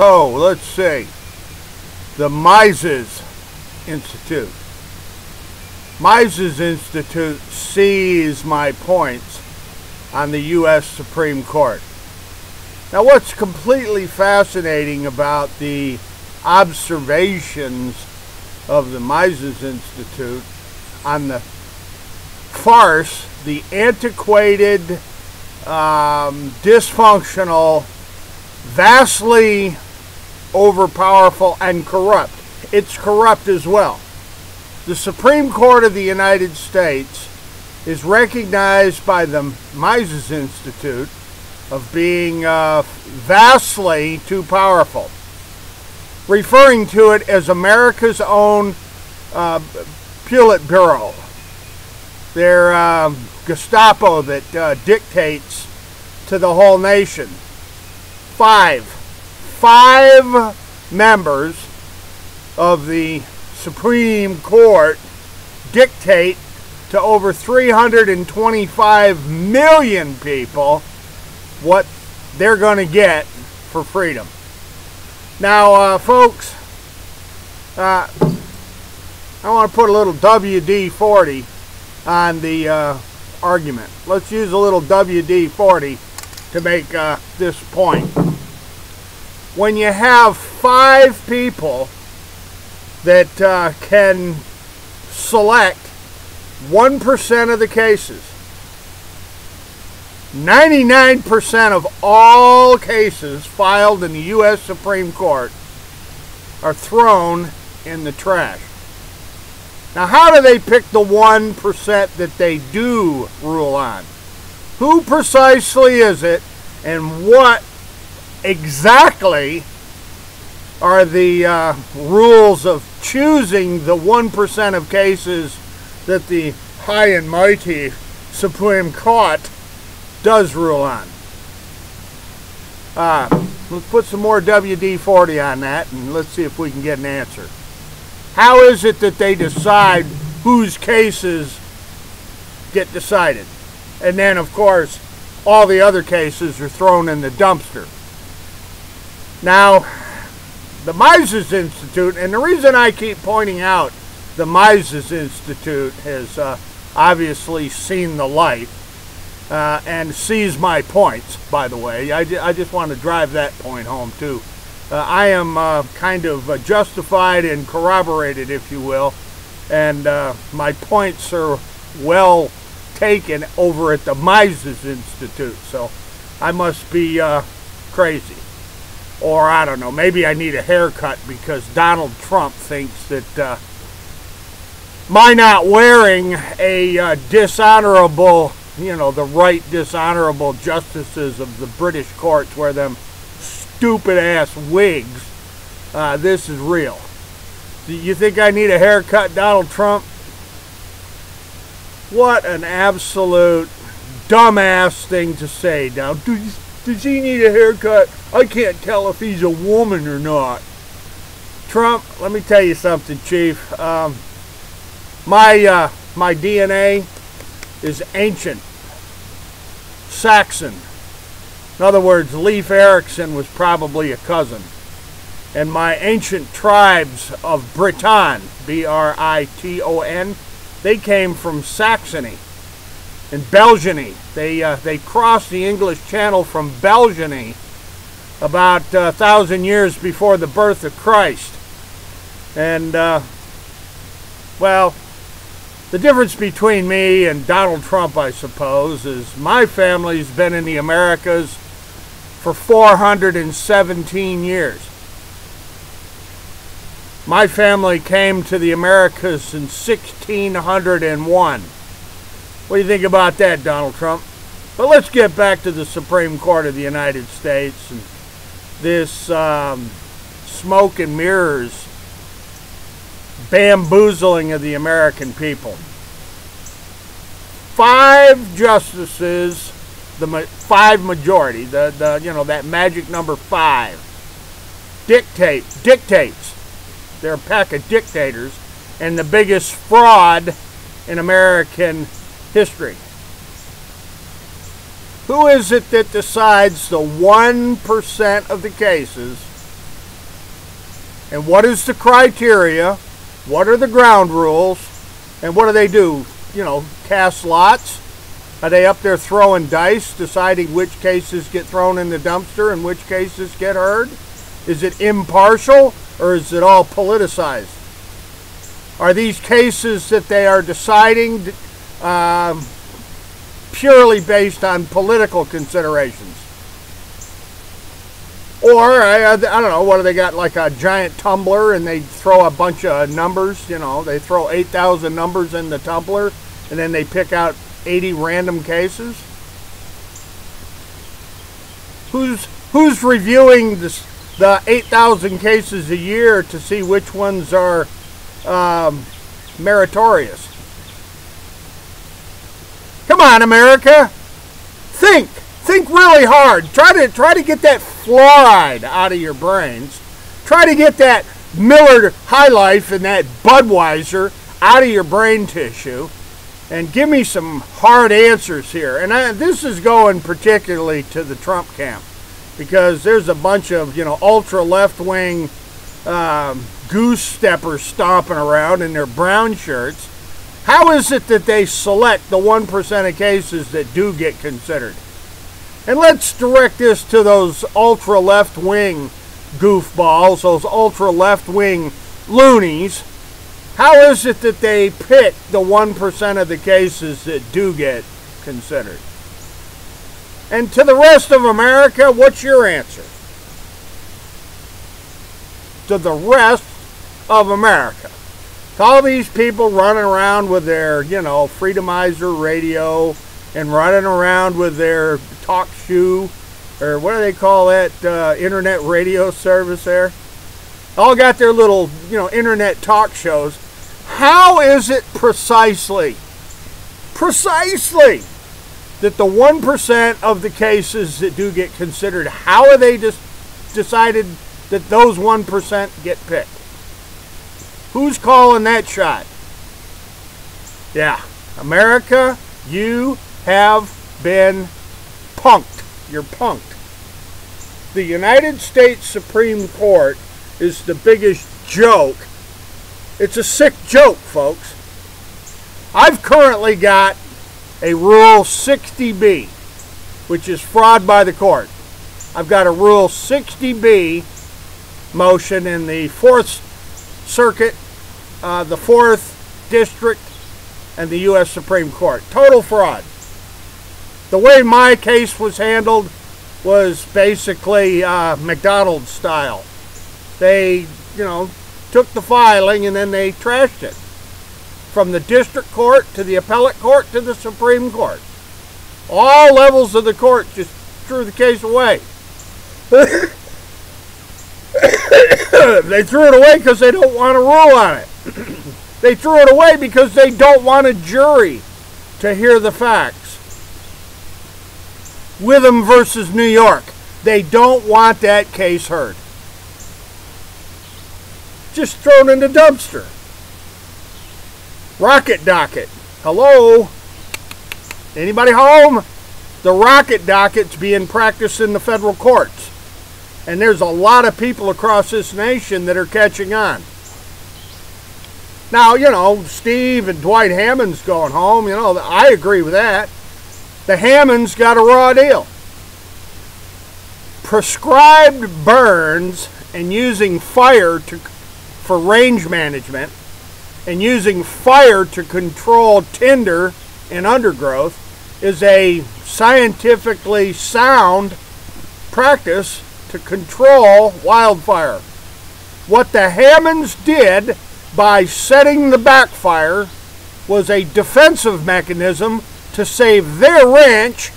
So, let's see. The Mises Institute. Mises Institute sees my points on the U.S. Supreme Court. Now, what's completely fascinating about the observations of the Mises Institute on the farce, the antiquated, dysfunctional, vastly overpowerful, and corrupt. It's corrupt as well. The Supreme Court of the United States is recognized by the Mises Institute of being vastly too powerful, referring to it as America's own Politburo. They're Gestapo that dictates to the whole nation. Five members of the Supreme Court dictate to over 325 million people what they're going to get for freedom. Now, folks, I want to put a little WD-40 on the argument. Let's use a little WD-40 to make this point. When you have 5 people that can select 1% of the cases, 99% of all cases filed in the U.S. Supreme Court are thrown in the trash. Now, how do they pick the 1% that they do rule on? Who precisely is it, and what exactly are the rules of choosing the 1% of cases that the high and mighty Supreme Court does rule on? Let's put some more WD-40 on that, and let's see if we can get an answer. How is it that they decide whose cases get decided? And then, of course, all the other cases are thrown in the dumpster. Now, the Mises Institute, and the reason I keep pointing out the Mises Institute has obviously seen the light and sees my points, by the way. I just want to drive that point home, too. I am kind of justified and corroborated, if you will, and my points are well taken over at the Mises Institute, so I must be crazy. Or, I don't know, maybe I need a haircut because Donald Trump thinks that my not wearing a dishonorable, you know, the right dishonorable justices of the British courts wear them stupid-ass wigs, this is real. Do you think I need a haircut, Donald Trump? What an absolute dumbass thing to say. Now, does he need a haircut? I can't tell if he's a woman or not. Trump, let me tell you something, Chief. My DNA is ancient, Saxon. In other words, Leif Erikson was probably a cousin. And my ancient tribes of Briton, B-R-I-T-O-N, they came from Saxony and Belgiany. They crossed the English Channel from Belgiany about 1,000 years before the birth of Christ. And, well, the difference between me and Donald Trump, I suppose, is my family's been in the Americas for 417 years. My family came to the Americas in 1601. What do you think about that, Donald Trump? But let's get back to the Supreme Court of the United States and this smoke and mirrors bamboozling of the American people. 5 justices, the 5 majority, you know, that magic number 5, dictates. They're a pack of dictators and the biggest fraud in American history. Who is it that decides the 1% of the cases And what is the criteria? What are the ground rules? And what do? You know, cast lots? Are they up there throwing dice, deciding which cases get thrown in the dumpster and which cases get heard? Is it impartial, or is it all politicized? Are these cases that they are deciding purely based on political considerations? Or, I don't know, what do they got, like a giant tumbler and they throw a bunch of numbers, you know, they throw 8,000 numbers in the tumbler and then they pick out 80 random cases? Who's reviewing the 8,000 cases a year to see which ones are meritorious? Come on, America. Think really hard. Try to get that fluoride out of your brains. Try to get that Miller High Life and that Budweiser out of your brain tissue. And give me some hard answers here. And this is going particularly to the Trump camp, because there's a bunch of, you know, ultra left-wing goose steppers stomping around in their brown shirts. How is it that they select the 1% of cases that do get considered? And let's direct this to those ultra left-wing goofballs, those ultra left-wing loonies. How is it that they pick the 1% of the cases that do get considered? And to the rest of America, what's your answer? To the rest of America. To all these people running around with their, you know, Freedomizer radio and running around with their talk shoe, or what do they call that internet radio service there? All got their little, you know, internet talk shows. How is it precisely that the 1% of the cases that do get considered, how are they decided that those 1% get picked? Who's calling that shot? Yeah, America, you have been punked. You're punked. The United States Supreme Court is the biggest joke. It's a sick joke, folks. I've currently got a Rule 60B, which is fraud by the court. I've got a Rule 60B motion in the 4th Circuit, the 4th District, and the U.S. Supreme Court. Total fraud. The way my case was handled was basically McDonald's style. They, you know, took the filing and then they trashed it. From the district court to the appellate court to the Supreme Court. All levels of the court just threw the case away. They threw it away because they don't want to rule on it. They threw it away because they don't want a jury to hear the facts. Witham versus New York. They don't want that case heard. Just thrown in the dumpster. Rocket docket. Hello? Anybody home? The rocket docket's being practiced in the federal courts. And there's a lot of people across this nation that are catching on. Now, you know, Steve and Dwight Hammond's going home. You know, I agree with that. The Hammonds got a raw deal. Prescribed burns and using fire for range management and using fire to control tinder and undergrowth is a scientifically sound practice to control wildfire. What the Hammonds did by setting the backfire was a defensive mechanism to save their ranch